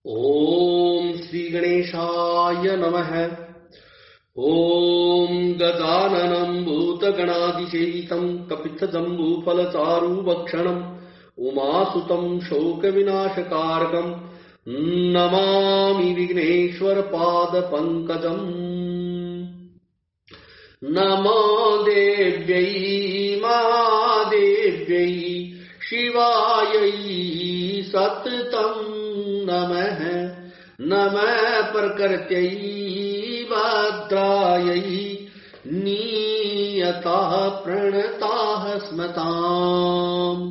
ओम श्री गणेशाय नमः। ओम गजाननं भूतगणाधिसेवितं कपित्थजम्बूफलचारुभक्षणं उमासुतं शोकविनाशकारकं नमामि विघ्नेश्वरपादपङ्कजम्। नमो देव्यै महादेव्यै शिवायै सततं नमः। नमः प्रकृत्यै भद्रायै नियताः प्रणताः स्मताम्।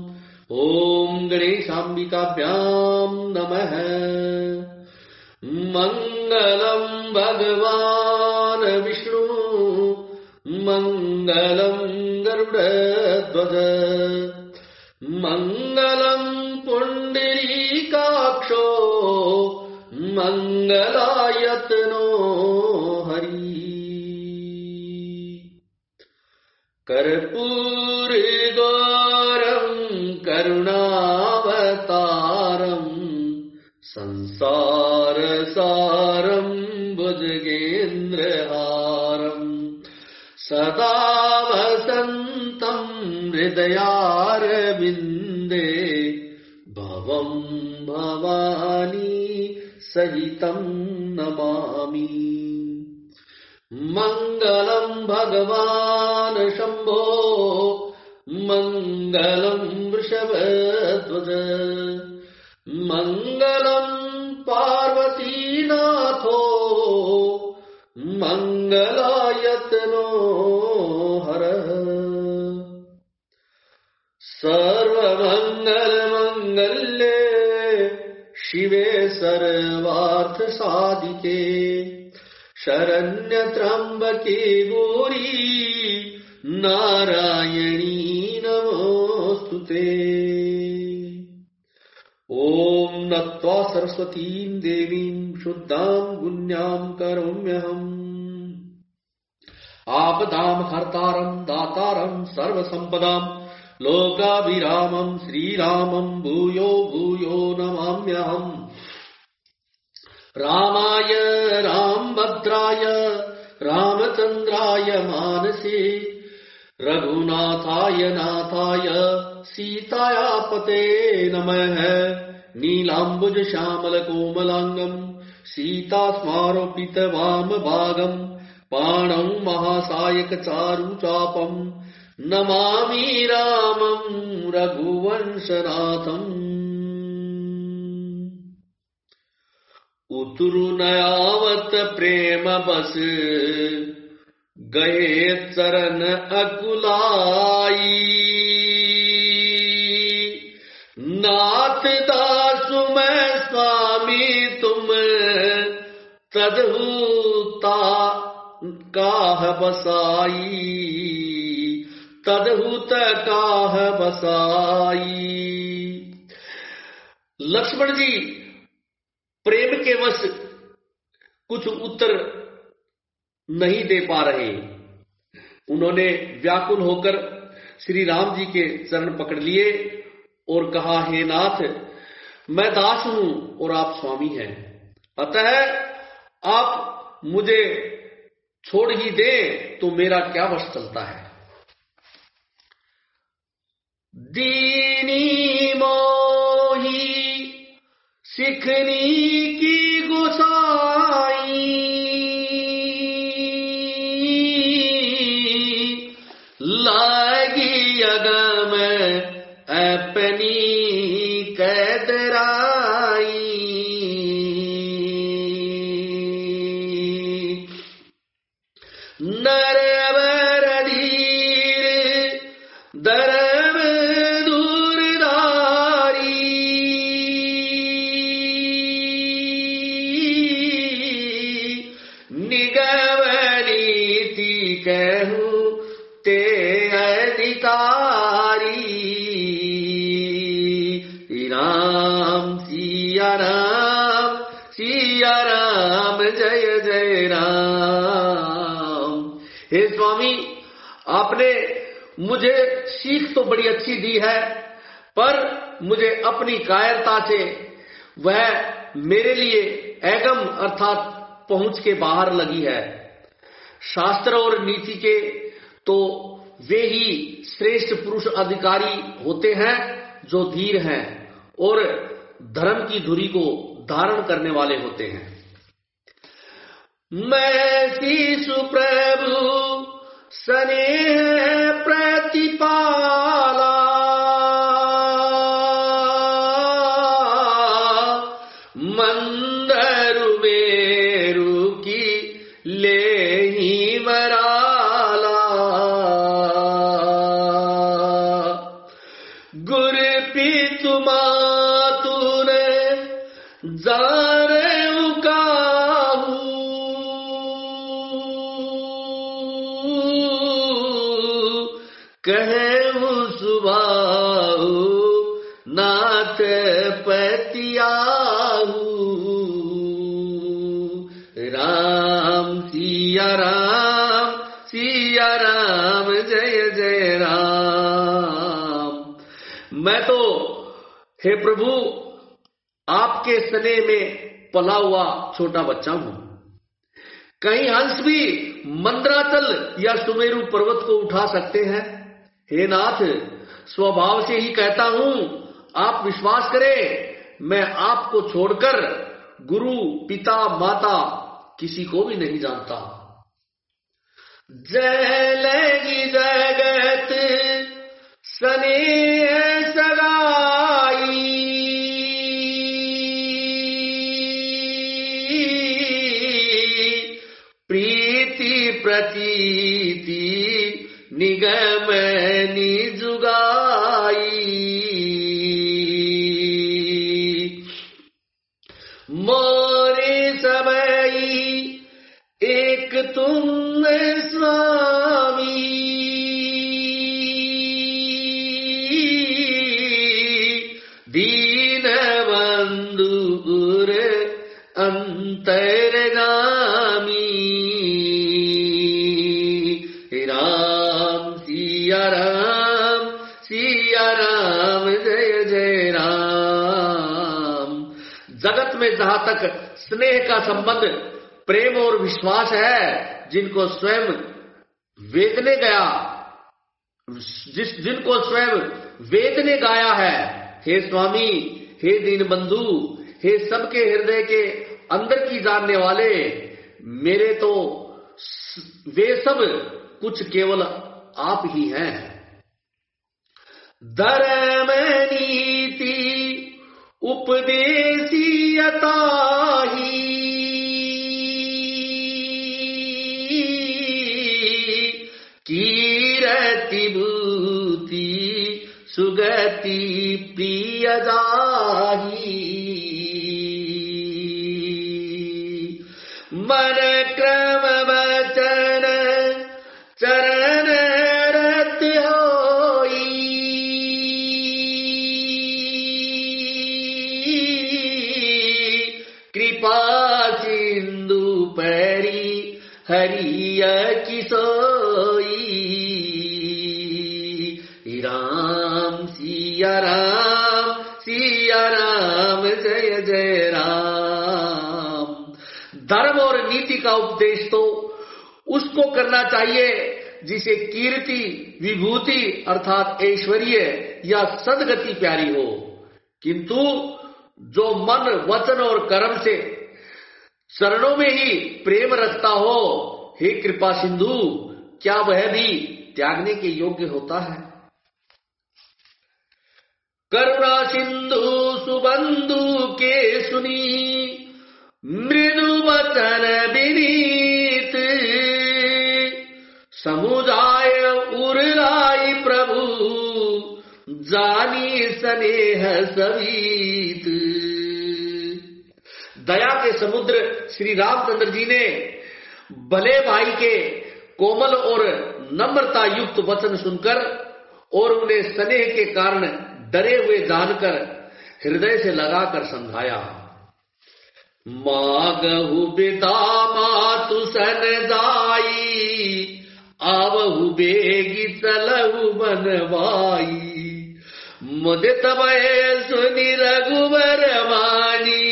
ॐ गणेशाम्बिकाभ्यां नमः। मङ्गलं भगवान् विष्णु मङ्गलं गरुडध्वज मङ्गलं पुण्डरीकाक्षो मङ्गलायतनो हरि। कर्पूरगौरं करुणावतारं संसारसारं भुजगेन्द्रहारं सदा वसन्तं हृदयारविन्दे भवं भवानी सहितं नमामि। मङ्गलं भगवान् शम्भो मङ्गलं वृषभध्वज मङ्गलं पार्वतीनाथो मङ्गलायतनो हरः। सर्वमङ्गलमङ्गल्ये शिवे सर्वार्थसाधिके शरण्यत्र्यम्बके गौरी नारायणी नमोस्तुते। ॐ नत्वा सरस्वतीं देवीं शुद्धां गुण्यां करोम्यहम्। आपदां हर्तारं दातारं सर्वसम्पदां लोकाभिरामं श्रीरामं भूयो भूयो नमाम्यहम्। रामाय रामभद्राय रामचन्द्राय मानसे रघुनाथाय नाथाय सीतायापते नमः। नीलाम्बुज श्यामल कोमलांगं सीतास्मारोपित वामभागं पाणौ महासायक चारुचापं नमामि रामं रघुवंशनाथम्। उतरु नयावत प्रेम बस गए चरण अकुलाई। नाथ दासु मैं स्वामी तुम तदहुता काह बसाई तदहुत काह बसाई। लक्ष्मण जी प्रेम के वश कुछ उत्तर नहीं दे पा रहे। उन्होंने व्याकुल होकर श्री राम जी के चरण पकड़ लिए और कहा, हे नाथ, मैं दास हूं और आप स्वामी हैं, अतः आप मुझे छोड़ ही दे तो मेरा क्या वश चलता है। दीनी मोही सिखनी की गोसाई लागी अगम अपनी कैदराई। नरवर धीर दरव दूरदारी निगवनीति कहूँ ते अधिकारी। राम सिया राम जय जय राम। हे स्वामी, आपने मुझे सीख तो बड़ी अच्छी दी है, पर मुझे अपनी कायरता से वह मेरे लिए एगम अर्थात पहुंच के बाहर लगी है। शास्त्र और नीति के तो वे ही श्रेष्ठ पुरुष अधिकारी होते हैं जो धीर हैं और धर्म की धुरी को धारण करने वाले होते हैं। मैं शिशु प्रभु स्नेह प्रतिपाला, मंदरु मेरु की ले ही वराला, गुर पितु मातु ने जारे उकाहू, कहूँ सुबाहु नाथ पतियाहू, राम सिया राम जय जय राम। मैं तो हे प्रभु आपके स्नेह में पला हुआ छोटा बच्चा हूं। कहीं हंस भी मंदराचल या सुमेरु पर्वत को उठा सकते हैं। हे नाथ, स्वभाव से ही कहता हूं, आप विश्वास करें, मैं आपको छोड़कर गुरु पिता माता किसी को भी नहीं जानता। जय लगी जगत स्नेह सगाई, प्रीति प्रतीति निगम निजुगाई, मोरे सबई एक तुम स्वामी, दीन बंधु गुर अंतरगामी, राम सिया राम जय जय राम। जगत में जहां तक स्नेह का संबंध प्रेम और विश्वास है, जिनको स्वयं वेद ने गाया है, हे स्वामी, हे दीन बंधु, हे सबके हृदय के अंदर की जानने वाले, मेरे तो वे सब कुछ केवल आप ही हैं। धर्म नीति उपदेशियता ही, कीरति भूति सुगति प्रिय जाही, मन क्रम वचन चरण रत होई, कृपा सिंधु परी हरिय की सोई, राम सिया राम जय जय राम। धर्म और नीति का उपदेश तो उसको करना चाहिए जिसे कीर्ति विभूति अर्थात ऐश्वर्य या सदगति प्यारी हो, किंतु जो मन वचन और कर्म से चरणों में ही प्रेम रखता हो, हे कृपा सिंधु, क्या वह भी त्यागने के योग्य होता है? करुणा सिंधु सुबंधु के सुनी, मृदु वचन विनीत, समुदाय उरलाई प्रभु, जानी स्नेह सवीत। दया के समुद्र श्री रामचंद्र जी ने भले भाई के कोमल और नम्रता युक्त वचन सुनकर और उन्हें स्नेह के कारण डरे हुए जानकर हृदय से लगाकर समझाया। मागहु बिदा मातु सन जाई, आवहु बेगी चलहु बनवाई, मुदित भय सुनि रघुबर वाणी,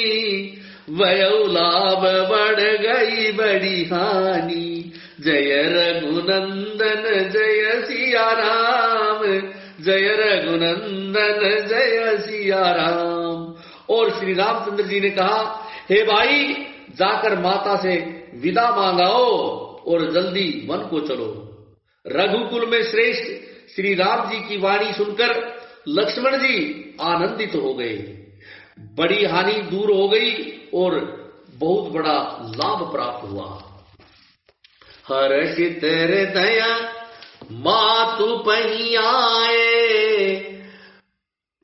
वयौ लाभ बढ़ गई बड़ी हानि। जय रघुनंदन जय सिया राम, जय रघुनंदन जय सिया राम। और श्री रामचंद्र जी ने कहा, हे भाई, जाकर माता से विदा मांगाओ और जल्दी वन को चलो। रघुकुल में श्रेष्ठ श्री राम जी की वाणी सुनकर लक्ष्मण जी आनंदित हो गए। बड़ी हानि दूर हो गई और बहुत बड़ा लाभ प्राप्त हुआ। हर्षित हृदय मातु पहियाए,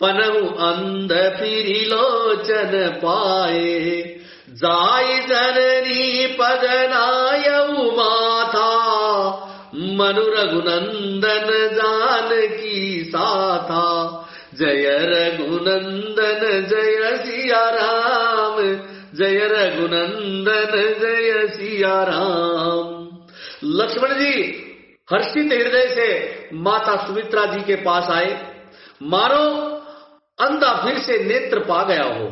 पनहु अंध फिरि लोचन पाए। जाय जननी पद नायउ माथा, मनु रघुनंदन जानकी साथा। जय रघुनंदन जय सिया राम, जय रघुनंदन जय सिया राम। लक्ष्मण जी हर्षित हृदय से माता सुमित्रा जी के पास आए, मानो अंधा फिर से नेत्र पा गया हो।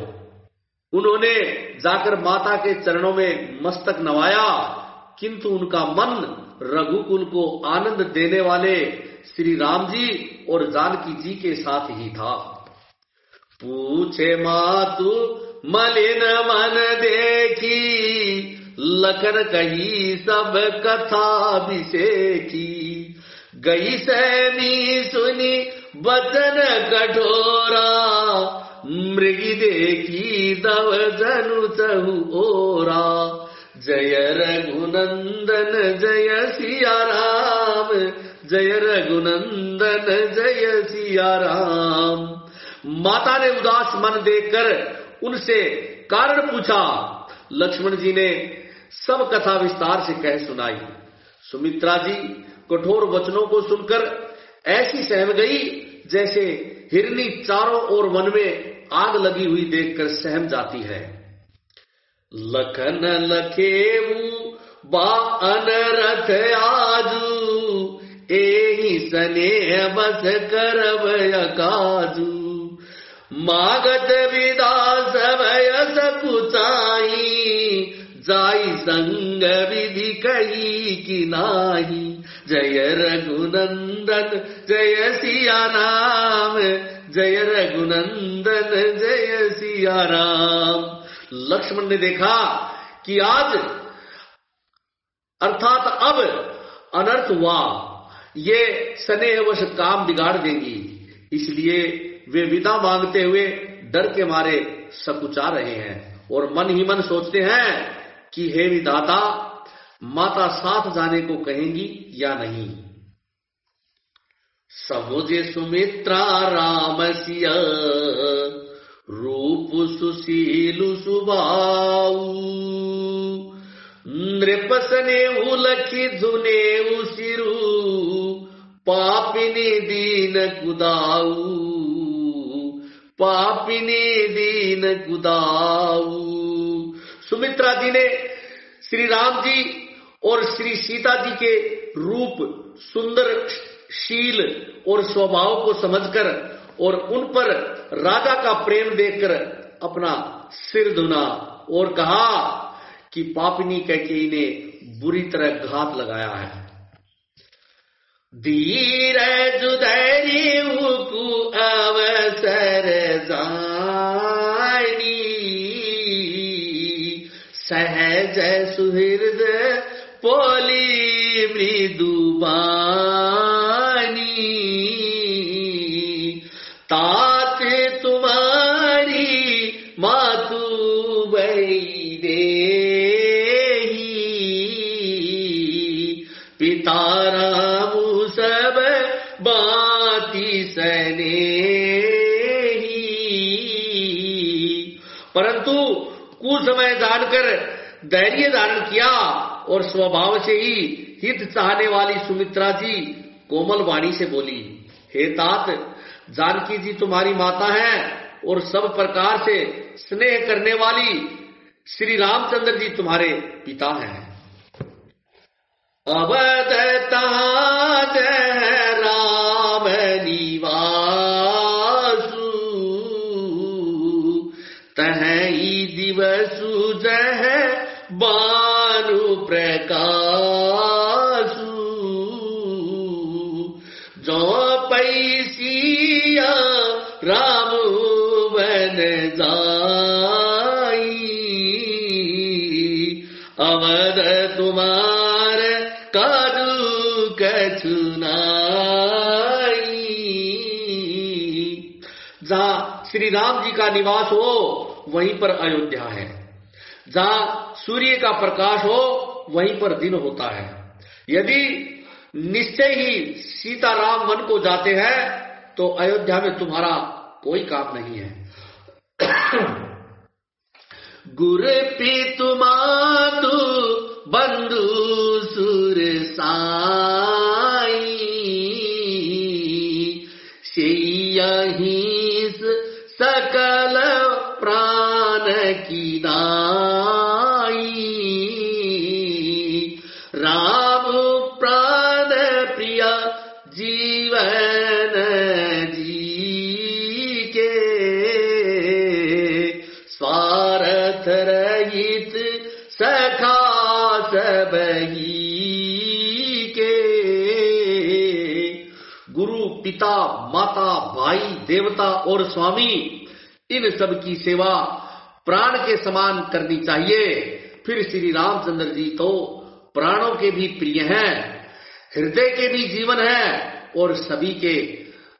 उन्होंने जाकर माता के चरणों में मस्तक नवाया, किंतु उनका मन रघुकुल को आनंद देने वाले श्री राम जी और जानकी जी के साथ ही था। पूछे मातु मलिन मन देखी, लखन कही सब कथा बिसेखी। गई सैनी सुनी बचन कठोरा, मृगी देखी दव जनु चहु ओरा। जय रघुनंदन जय सिया राम, जय रघुनंदन जय सिया राम। माता ने उदास मन देखकर उनसे कारण पूछा। लक्ष्मण जी ने सब कथा विस्तार से कह सुनाई। सुमित्रा जी कठोर वचनों को सुनकर ऐसी सहम गई जैसे हिरनी चारों ओर वन में आग लगी हुई देखकर सहम जाती है। लखन लखेऊ बा अनरथ आजू, एहि स्नेह बस करब काजू। मागत विदा समय सकुचाई, जाई संग विधि कही कि नाही। जय रघुनंदन जय सिया राम, जय रघुनंदन जय सिया राम। लक्ष्मण ने देखा कि आज अर्थात अब अनर्थ हुआ, ये स्नेहवश काम बिगाड़ देंगी, इसलिए वे विदा मांगते हुए डर के मारे सकुचा रहे हैं और मन ही मन सोचते हैं कि हे विधाता, माता साथ जाने को कहेंगी या नहीं। समुझे सुमित्रा राम सिया, रूप सुशीलु सुभाऊ। नृप स्नेहु लखी धुनेउ सिरु, पापिनी दीन कुदाऊ, पापिनी दीन कुदाऊ। सुमित्रा जी ने श्री राम जी और श्री सीता जी के रूप, सुंदर शील और स्वभाव को समझकर और उन पर राजा का प्रेम देखकर अपना सिर धुना और कहा कि पापिनी कैकेयी ने बुरी तरह घात लगाया है। धीरज धैर्य कु अवसर जानी, सहज सुहृदय पोली मृदु बानी। तात तुम्हारी मातु बई देही, पिता राम सब बाती सनेही। परंतु कुछ समय जानकर धैर्य धारण किया और स्वभाव से ही हित चाहने वाली सुमित्रा जी कोमल वाणी से बोली, हे तात, जानकी जी तुम्हारी माता है और सब प्रकार से स्नेह करने वाली श्री रामचंद्र जी तुम्हारे पिता हैं। अवध ताज राम निवासु, तहई दिवसु जह बानु प्रकाशु जो पैसिया राम बन जाई अवध तुम्हार काजू कछुनाई। जहां श्री राम जी का निवास हो वहीं पर अयोध्या है, जहां सूर्य का प्रकाश हो वहीं पर दिन होता है। यदि निश्चय ही सीताराम वन को जाते हैं तो अयोध्या में तुम्हारा कोई काम नहीं है। गुर पितु मातु बंधु सुर साई यही सकल प्राण की नाई राम प्राण प्रिय जीवन जी के स्वार्थ रहित सखा सबही के। गुरु पिता माता भाई देवता और स्वामी इन सब की सेवा प्राण के समान करनी चाहिए। फिर श्री रामचंद्र जी तो प्राणों के भी प्रिय हैं, हृदय के भी जीवन है और सभी के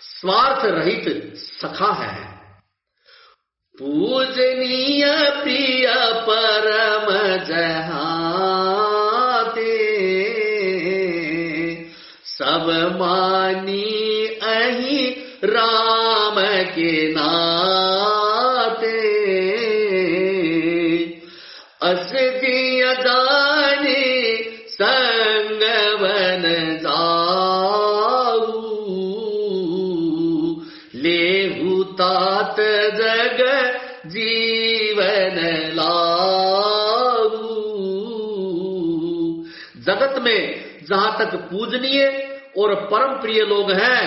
स्वार्थ रहित सखा है। पूजनीय प्रिय परम जहाते सब मानी अहि राम के नाते अस दिया जाने संगवन जाऊ लेहु तात जग जीवन लाऊ। जगत में जहां तक पूजनीय और परम प्रिय लोग हैं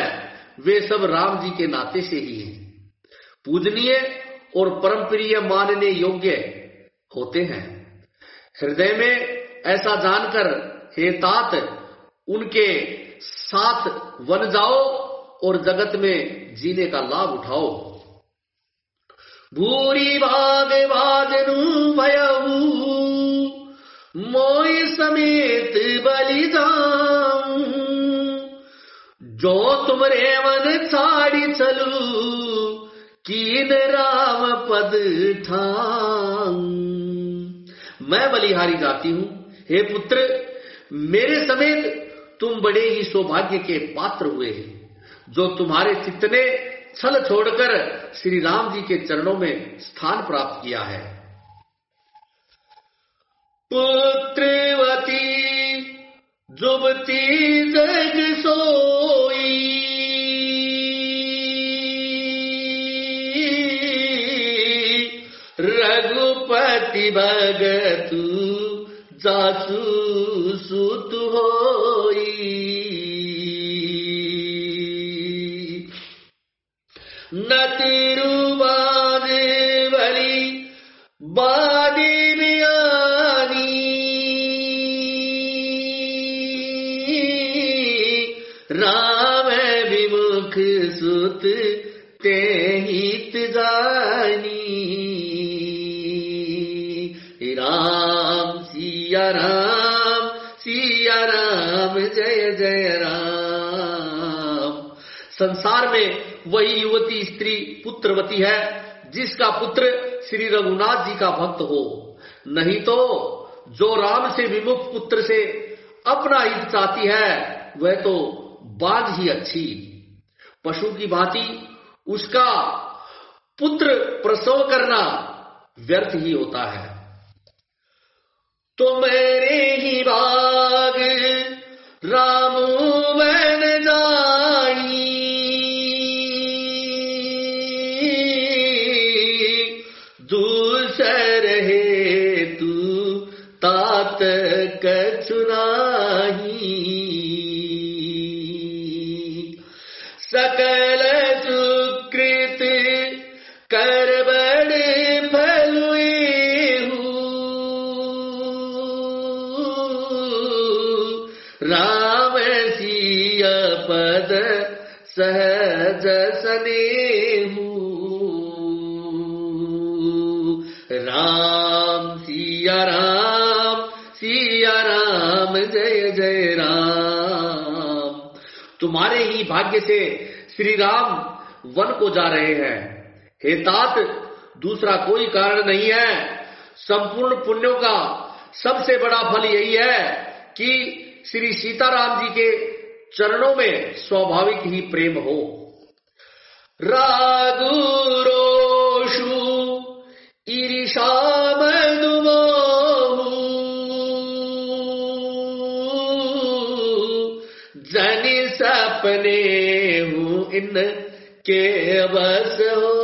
वे सब राम जी के नाते से ही हैं। पूजनीय और परम प्रिय मानने योग्य होते हैं। हृदय में ऐसा जानकर हे तात उनके साथ वन जाओ और जगत में जीने का लाभ उठाओ। भूरी भाग भाजनु भयऊ मोय समेत बलि जाऊं जो तुमरे मन छाड़ी चलू कीन राम पद ठाऊं। मैं बलिहारी जाती हूं, हे पुत्र मेरे समेत तुम बड़े ही सौभाग्य के पात्र हुए हैं जो तुम्हारे चित्त ने छल छोड़कर श्री राम जी के चरणों में स्थान प्राप्त किया है। पुत्रवती जुबती जग सोई रघुपति भगतु जासु सुत होई नतिरुबाने बलि बादी बियानी राम विमुख सुत ते हित जानी। राम सिया राम जय जय राम। संसार में वही युवती स्त्री पुत्रवती है जिसका पुत्र श्री रघुनाथ जी का भक्त हो, नहीं तो जो राम से विमुख पुत्र से अपना हित चाहती है वह तो बाज ही अच्छी। पशु की भांति उसका पुत्र प्रसव करना व्यर्थ ही होता है। तो मेरे ही भाग राम बन जाई दूसर है तू तात कछुनाही सकल सुकृत कर बड़े फलुए हूँ राम सिया पद सहज सनेहू। राम सिया राम जय जय राम। तुम्हारे ही भाग्य से श्री राम वन को जा रहे हैं। हे तात, दूसरा कोई कारण नहीं है। संपूर्ण पुण्यों का सबसे बड़ा फल यही है कि श्री सीताराम जी के चरणों में स्वाभाविक ही प्रेम हो। रागु रोषु ईर्षा मधुमोहु जन सपने हूँ इनके बस हो।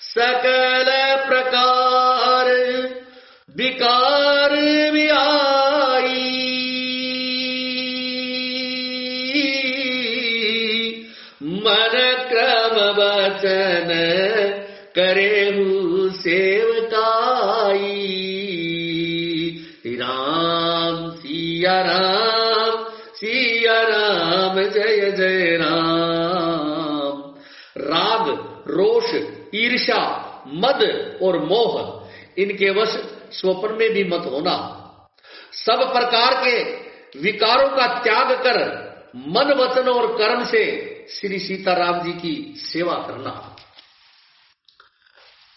सकल प्रकार विकार भी आई मन क्रम वचन करेहु सेवकाई। राम सिया राम जय जय राम। राग, रोष, ईर्ष्या, मद और मोह, इनके वश स्वप्न में भी मत होना। सब प्रकार के विकारों का त्याग कर मन, वचन और कर्म से श्री सीताराम जी की सेवा करना।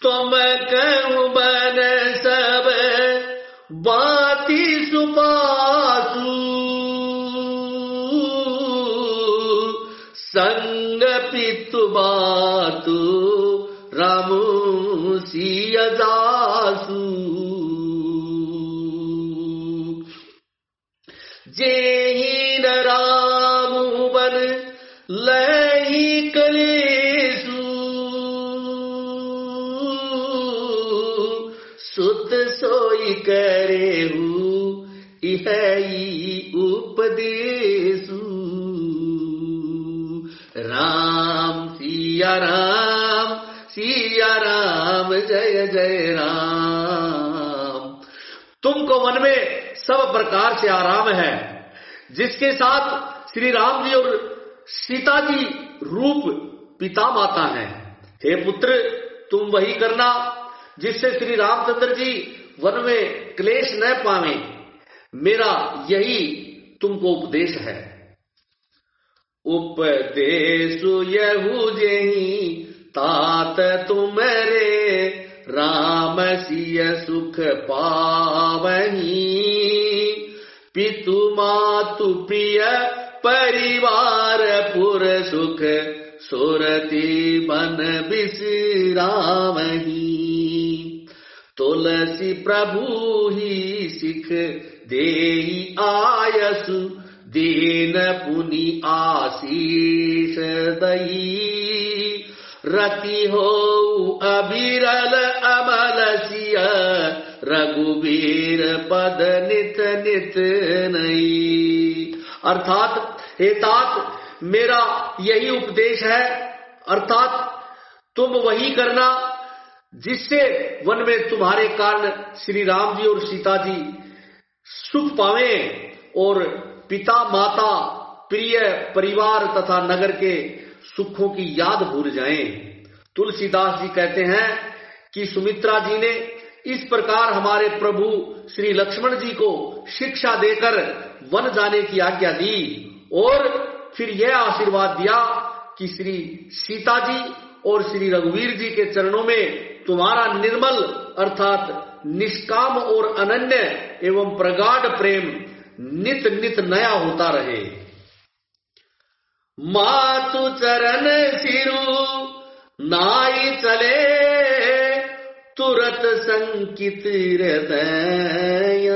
तुम कहूं बन सब बाती सुपासु संग पितु बातु रामु सिया दासु। जेहि न रामु बन लही कलेसु सुत सोई करेहु इहई उपदेसु। राम सिया राम जय जय राम। तुमको मन में सब प्रकार से आराम है, जिसके साथ श्री राम जी और सीता जी रूप पिता माता हैं। हे पुत्र, तुम वही करना जिससे श्री रामचंद्र जी वन में क्लेश न पावे। मेरा यही तुमको उपदेश है। उपदेशु यहु जेहि तात तुम्हारे राम सिय सुख पावही। पितु मातु प्रिय परिवार पुर सुख सुरति बन बिसरावही। तुलसी प्रभु ही सिख देई आयसु दीन पुनि आशीष दई। रति हो अबिरल अमल सिय रघुबीर पद नित नित नई। अर्थात हे तात, मेरा यही उपदेश है, अर्थात तुम वही करना जिससे वन में तुम्हारे कारण श्री राम जी और सीता जी सुख पावे और पिता माता प्रिय परिवार तथा नगर के सुखों की याद भूल जाएं। तुलसीदास जी कहते हैं कि सुमित्रा जी ने इस प्रकार हमारे प्रभु श्री लक्ष्मण जी को शिक्षा देकर वन जाने की आज्ञा दी और फिर यह आशीर्वाद दिया कि श्री सीता जी और श्री रघुवीर जी के चरणों में तुम्हारा निर्मल अर्थात निष्काम और अनन्य एवं प्रगाढ़ प्रेम नित नित नया होता रहे। मातु चरण सिरु नाई चले तुरत संकित हृदय।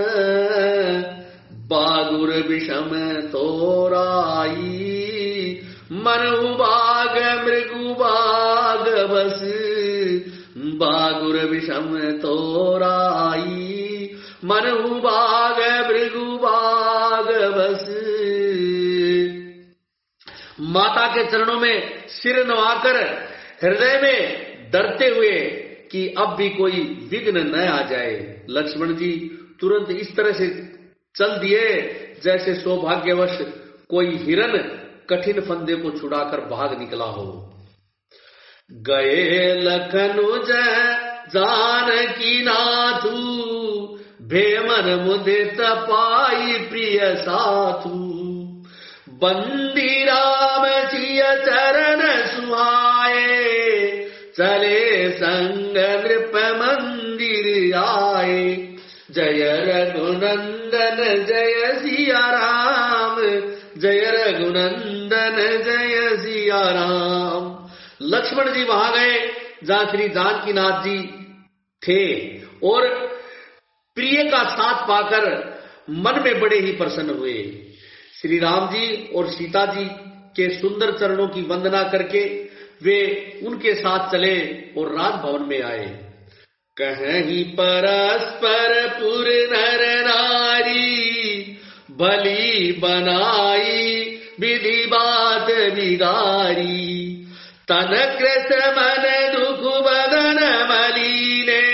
बागुर विषम तोराई मनु बाग मृगु बाग बस। बागुर विषम तोराई मनु बाग मृगु बाग बस। माता के चरणों में सिर नवाकर हृदय में डरते हुए कि अब भी कोई विघ्न न आ जाए, लक्ष्मण जी तुरंत इस तरह से चल दिए जैसे सौभाग्यवश कोई हिरन कठिन फंदे को छुड़ाकर भाग निकला हो। गए लखनु जानकी नाथू, भेमन मुदे तपाई प्रिय साथू। बंदी राम सिय चरण सुहाए, चले संग नृप मंदिर आए। जय रघुनंदन जय सिया राम, जय रघुनंदन जय सिया राम। लक्ष्मण जी वहां गए जहां श्री जानकीनाथ जी थे और प्रिय का साथ पाकर मन में बड़े ही प्रसन्न हुए। श्री राम जी और सीता जी के सुंदर चरणों की वंदना करके वे उनके साथ चले और राजभवन में आए। कहीं परस्पर पुर नर नारी, भली बनाई विधि बात बिगारी। तन कृत मन दुख बदन मलीने,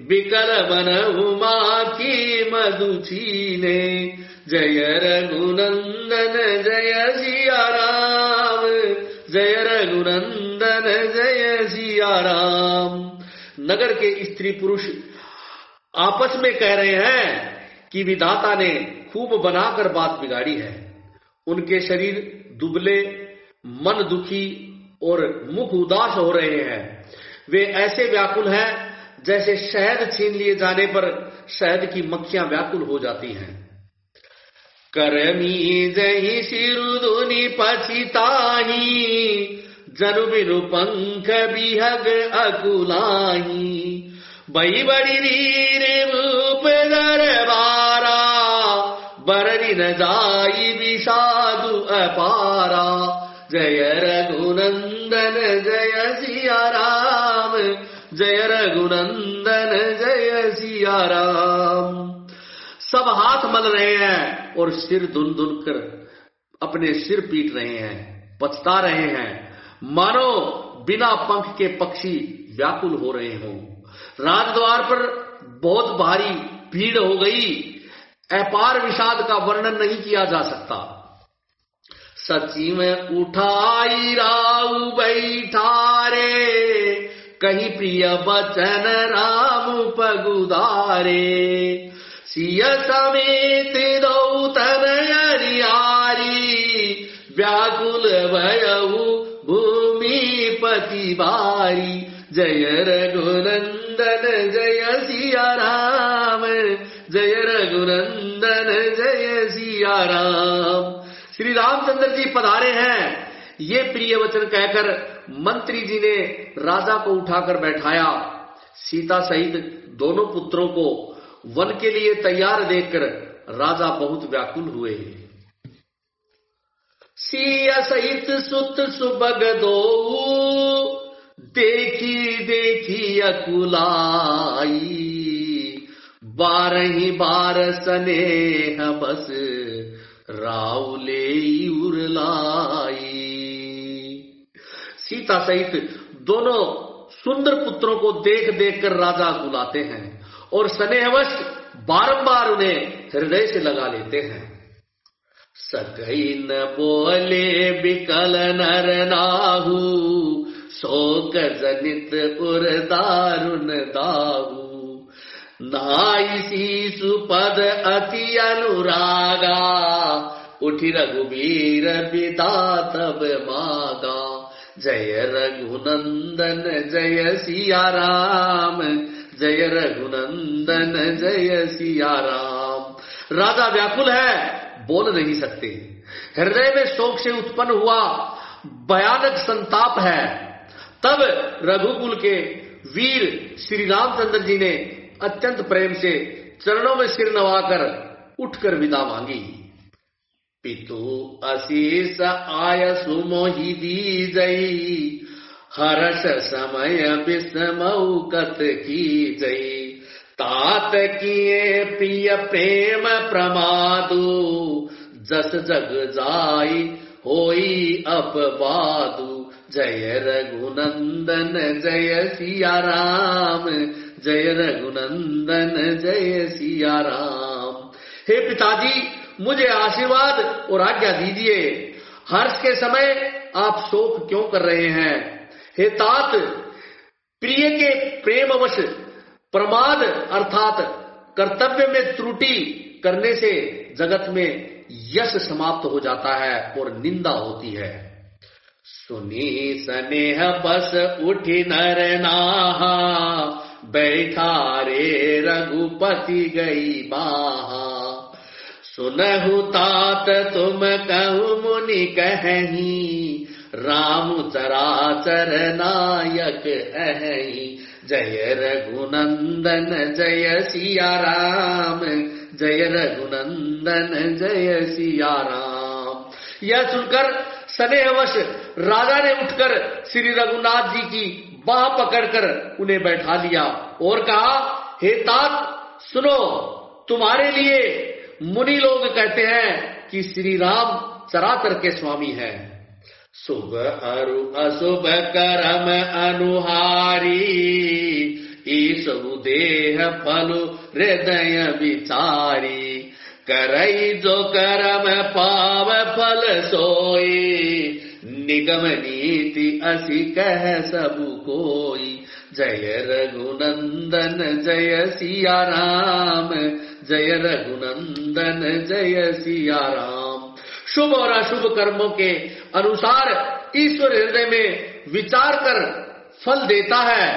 बिकल मन उमा की मधुचीने। जय रघुनंदन जय सिया राम, जय रघुनंदन जय सिया राम। नगर के स्त्री पुरुष आपस में कह रहे हैं कि विधाता ने खूब बनाकर बात बिगाड़ी है। उनके शरीर दुबले, मन दुखी और मुख उदास हो रहे हैं। वे ऐसे व्याकुल हैं जैसे शहद छीन लिए जाने पर शहद की मक्खियां व्याकुल हो जाती हैं। करमी जही सिरुदुनि पछिताही, जनु बिनु पंख बिहग अकुलाही। बई बड़ी वीर रूप दरबारा, बररी न जाई विषादु अपारा। जय रघुनंदन जय सिया राम, जय रघुनंदन जय सिया राम। सब हाथ मल रहे हैं और सिर धुन धुन कर अपने सिर पीट रहे हैं, पछता रहे हैं, मानो बिना पंख के पक्षी व्याकुल हो रहे हों। राजद्वार पर बहुत भारी भीड़ हो गई। अपार विषाद का वर्णन नहीं किया जा सकता। सची में उठाई राउ बैठारे, कहीं प्रिय बचन राम पगुदारे। सिय समेत दौतन हरियारी, व्याकुल भयउ भूमि पति बारी। जय रघुनंदन जय सिया राम, जय रघुनंदन जय सिया राम। श्री रामचंद्र जी पधारे हैं, ये प्रिय वचन कहकर मंत्री जी ने राजा को उठाकर बैठाया। सीता सहित दोनों पुत्रों को वन के लिए तैयार देखकर राजा बहुत व्याकुल हुए। सिया सहित सुत सुबग दो, देखी देखी अकुलाई। 12 बार स्नेह बस, राउले उरलाई। सीता सहित दोनों सुंदर पुत्रों को देख देख कर राजा बुलाते हैं और स्नेहवश बारंबार उन्हें हृदय से लगा लेते हैं। सकई न बोले बिकल नर नाहू, शोक जनित पुर दारुण दाहू। नाई शीशु पद अति अनुरागा, उठी रघुबीर पिता तब मागा। जय रघुनंदन जय सिया राम, जय रघुनंदन जय सिया राम। राजा व्याकुल है, बोल नहीं सकते। हृदय में शोक से उत्पन्न हुआ भयानक संताप है। तब रघुकुल के वीर श्री रामचंद्र जी ने अत्यंत प्रेम से चरणों में सिर नवाकर उठकर विदा मांगी। पितु अशीष आय सुमोहि दीजई, हर्ष समय विस्मौकत कीजई। तात किए प्रिय प्रेम प्रमादु, जस जग जाई होई अपवादु। जय रघुनंदन जय सिया राम, जय रघुनंदन जय सिया राम। हे पिताजी, मुझे आशीर्वाद और आज्ञा दीजिए। हर्ष के समय आप शोक क्यों कर रहे हैं? हे तात, प्रिय के प्रेमवश प्रमाद अर्थात कर्तव्य में त्रुटि करने से जगत में यश समाप्त हो जाता है और निंदा होती है। सुनी स्नेह बस उठी नर नाहा, बैठा रे रघुपति गई बाहा। सुनहु तात तुम कहु मुनि कहीं, राम चराचर नायक अहि। जय रघुनंदन जय सिया राम, जय रघुनंदन जय सिया राम। यह सुनकर स्नेहवश राजा ने उठकर श्री रघुनाथ जी की बाह पकड़कर उन्हें बैठा लिया और कहा, हे तात सुनो, तुम्हारे लिए मुनि लोग कहते हैं कि श्री राम चराचर के स्वामी हैं। शुभ अरु अशुभ कर्म अनुहारी, ईसु देह फलु हृदय विचारी। करई जो कर्म पाव फल सोई, निगम नीति असी कह सब कोई। जय रघुनंदन जय सिया राम, जय रघुनंदन जय सिया राम। शुभ और अशुभ कर्मों के अनुसार ईश्वर हृदय में विचार कर फल देता है।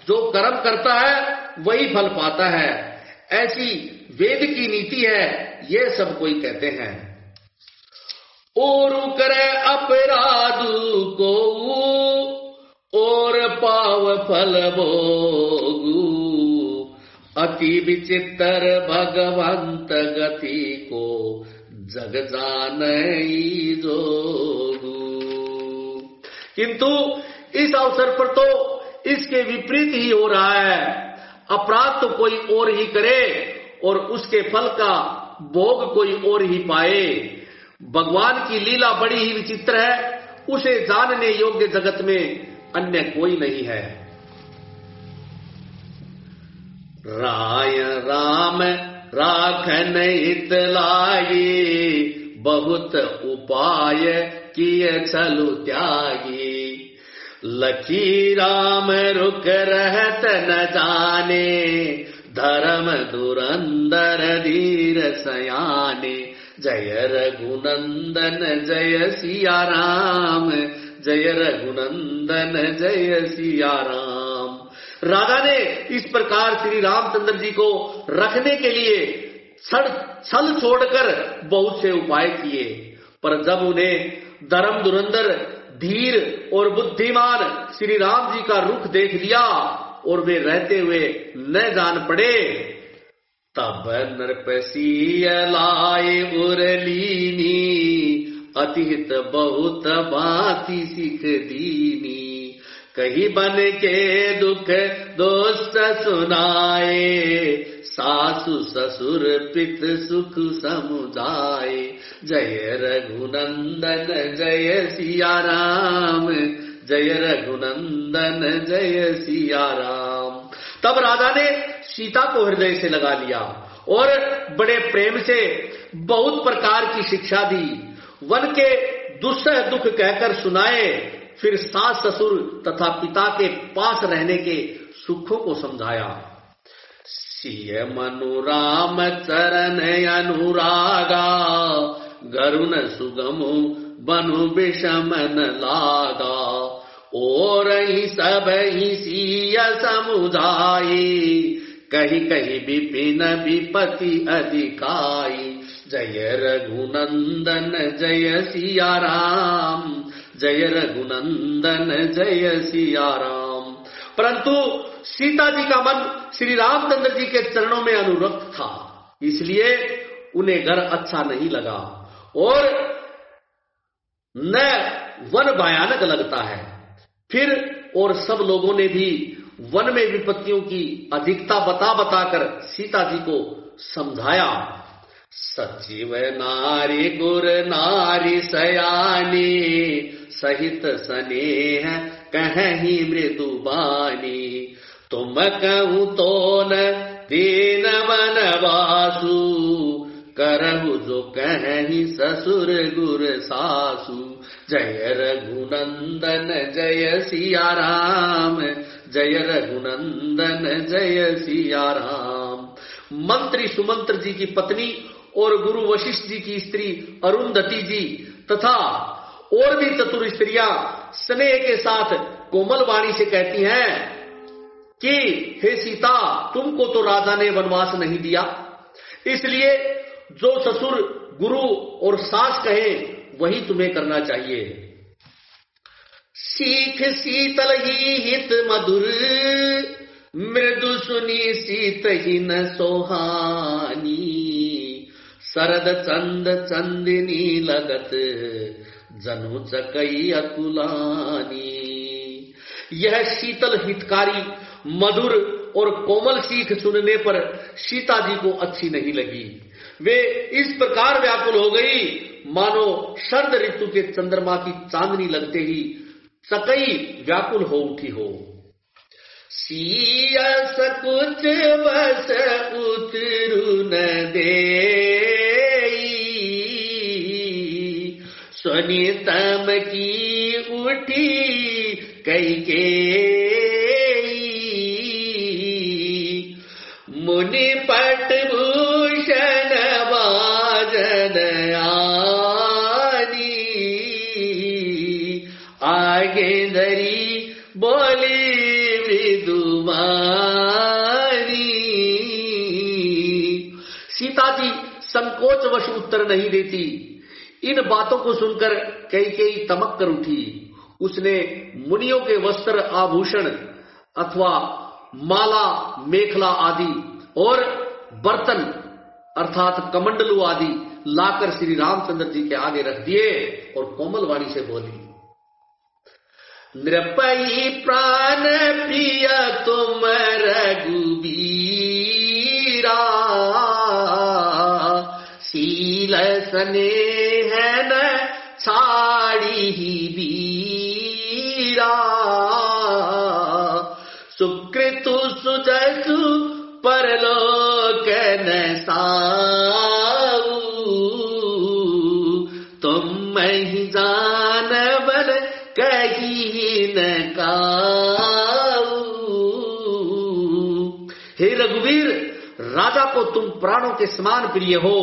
जो कर्म करता है वही फल पाता है, ऐसी वेद की नीति है, ये सब कोई कहते हैं। और करे अपराध को और पाव फल भोगू, अति विचित्र भगवंत गति को जग जानई जोगू। किंतु इस अवसर पर तो इसके विपरीत ही हो रहा है। अपराध तो कोई और ही करे और उसके फल का भोग कोई और ही पाए। भगवान की लीला बड़ी ही विचित्र है, उसे जानने योग्य जगत में अन्य कोई नहीं है। राय राम राखन हित लागी, बहुत उपाय किए छलु त्यागी। लखी राम रुक रहत न जाने, धर्म धुरंधर धीर सयाने। जय रघुनंदन जय सिया राम, जय रघुनंदन जय सिया राम। राजा ने इस प्रकार श्री रामचंद्र जी को रखने के लिए छल छोड़कर बहुत से उपाय किए, पर जब उन्हें धर्म धुरंधर धीर और बुद्धिमान श्री राम जी का रुख देख लिया और वे रहते हुए न जान पड़े, तब नृपसीय लाए उरलीनी। अतिहित बहुत बाती सिख दीनी। कहीं बन के दुख दोस्त सुनाए, सासु ससुर पित सुख समुदाय। जय रघुनंदन जय सिया राम, जय रघुनंदन जय सिया राम। तब राजा ने सीता को हृदय से लगा लिया और बड़े प्रेम से बहुत प्रकार की शिक्षा दी। वन के दुस्सह दुख कहकर सुनाए, फिर सास ससुर तथा पिता के पास रहने के सुखों को समझाया। सिय मनु राम चरण अनुरागा, गरुण सुगमु बनु विषमन लागा। और ही सब ही सिय समुझाई, कही कही विपिन विपति अधिकाई। जय रघुनंदन जय सिया राम, जय रघुनंदन जय सिया राम। परंतु सीता जी का मन श्री रामचंद्र जी के चरणों में अनुरक्त था, इसलिए उन्हें घर अच्छा नहीं लगा और न वन भयानक लगता है। फिर और सब लोगों ने भी वन में विपत्तियों की अधिकता बता बताकर सीता जी को समझाया। सचिव नारी गुर नारी सयानी, सहित स्नेह कहीं मृदु बानी। तुम कहूँ तो न दीन मन वासु, करहु जो कहीं ससुर गुर सासु। जय रघुनंदन जय सिया राम, जय रघुनंदन जय सिया राम। मंत्री सुमंत्र जी की पत्नी और गुरु वशिष्ठ जी की स्त्री अरुंधति जी तथा और भी चतुर स्त्रियां स्नेह के साथ कोमल वाणी से कहती हैं कि हे सीता, तुमको तो राजा ने वनवास नहीं दिया, इसलिए जो ससुर गुरु और सास कहे वही तुम्हें करना चाहिए। सीख शीतल ही हित मधुर, मृदु सुनी शीत ही न सोहानी। शरद चंद चंदिनी लगत, जनु चकई अकुलानी। यह शीतल हितकारी मधुर और कोमल सीख सुनने पर सीता जी को अच्छी नहीं लगी। वे इस प्रकार व्याकुल हो गई मानो शरद ऋतु के चंद्रमा की चांदनी लगते ही चकई व्याकुल हो उठी हो। सिया सकुच बस उतरु न देई, स्वनितम की उठी कैकेयी। मुनि पट भूषण बाजन आनी, आगे धरी बोली मृदुमानी। सीता जी संकोचवश उत्तर नहीं देती। इन बातों को सुनकर कैकेयी तमक कर उठी। उसने मुनियों के वस्त्र आभूषण अथवा माला मेखला आदि और बर्तन अर्थात कमंडलू आदि लाकर श्री रामचंद्र जी के आगे रख दिए और कोमल वाणी से बोली, नृपई प्राण प्रिय तुम रघुबीरा, शील स्नेह न छाड़ी बीरा। सुकृतु सुजसु परलोक न साऊ, तुम ही जानवर कहीं न काऊ। हे रघुवीर, राजा को तुम प्राणों के समान प्रिय हो।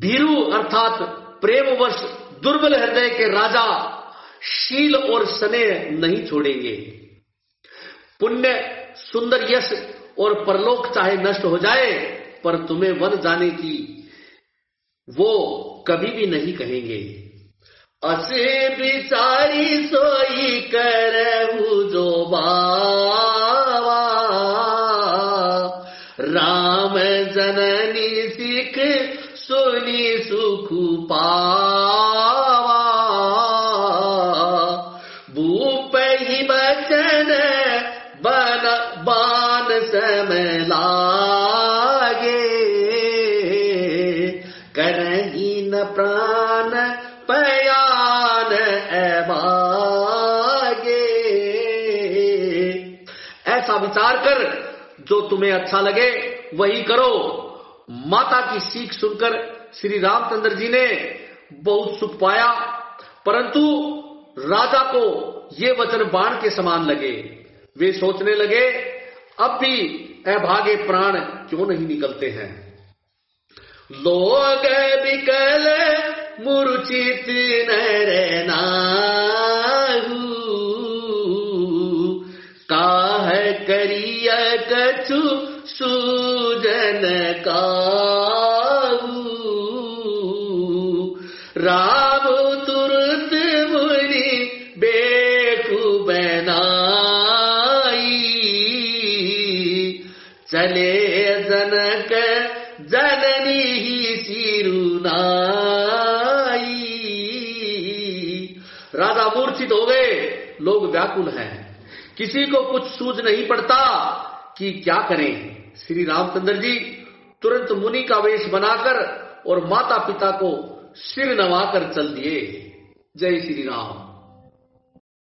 भीरु अर्थात प्रेमवश दुर्बल हृदय के राजा शील और स्नेह नहीं छोड़ेंगे। पुण्य सुंदर यश और परलोक चाहे नष्ट हो जाए पर तुम्हें वन जाने की वो कभी भी नहीं कहेंगे। असे बिचारी सोई करहु जो बावा, राम जननी सिख सुनी सुख पावा। भूप ही बचन बन बान सम लागे, करही न प्राण पयान अभागे। ऐसा विचार कर जो तुम्हें अच्छा लगे वही करो। माता की सीख सुनकर श्री रामचंद्र जी ने बहुत सुख पाया, परंतु राजा को ये वचन बाण के समान लगे। वे सोचने लगे अब भी अभागे प्राण क्यों नहीं निकलते हैं। लोग विकल मूर्छित नर नाहु, काह करिय कछु सूजन काहू। राम तुरत मुनि बेकु बनाई, चले जनक जननी ही सिरुनाई। राजा मूर्छित हो गए, लोग व्याकुल हैं, किसी को कुछ सूझ नहीं पड़ता कि क्या करें। श्री रामचंद्र जी तुरंत मुनि का वेश बनाकर और माता पिता को सिर नवाकर चल दिए। जय श्री राम।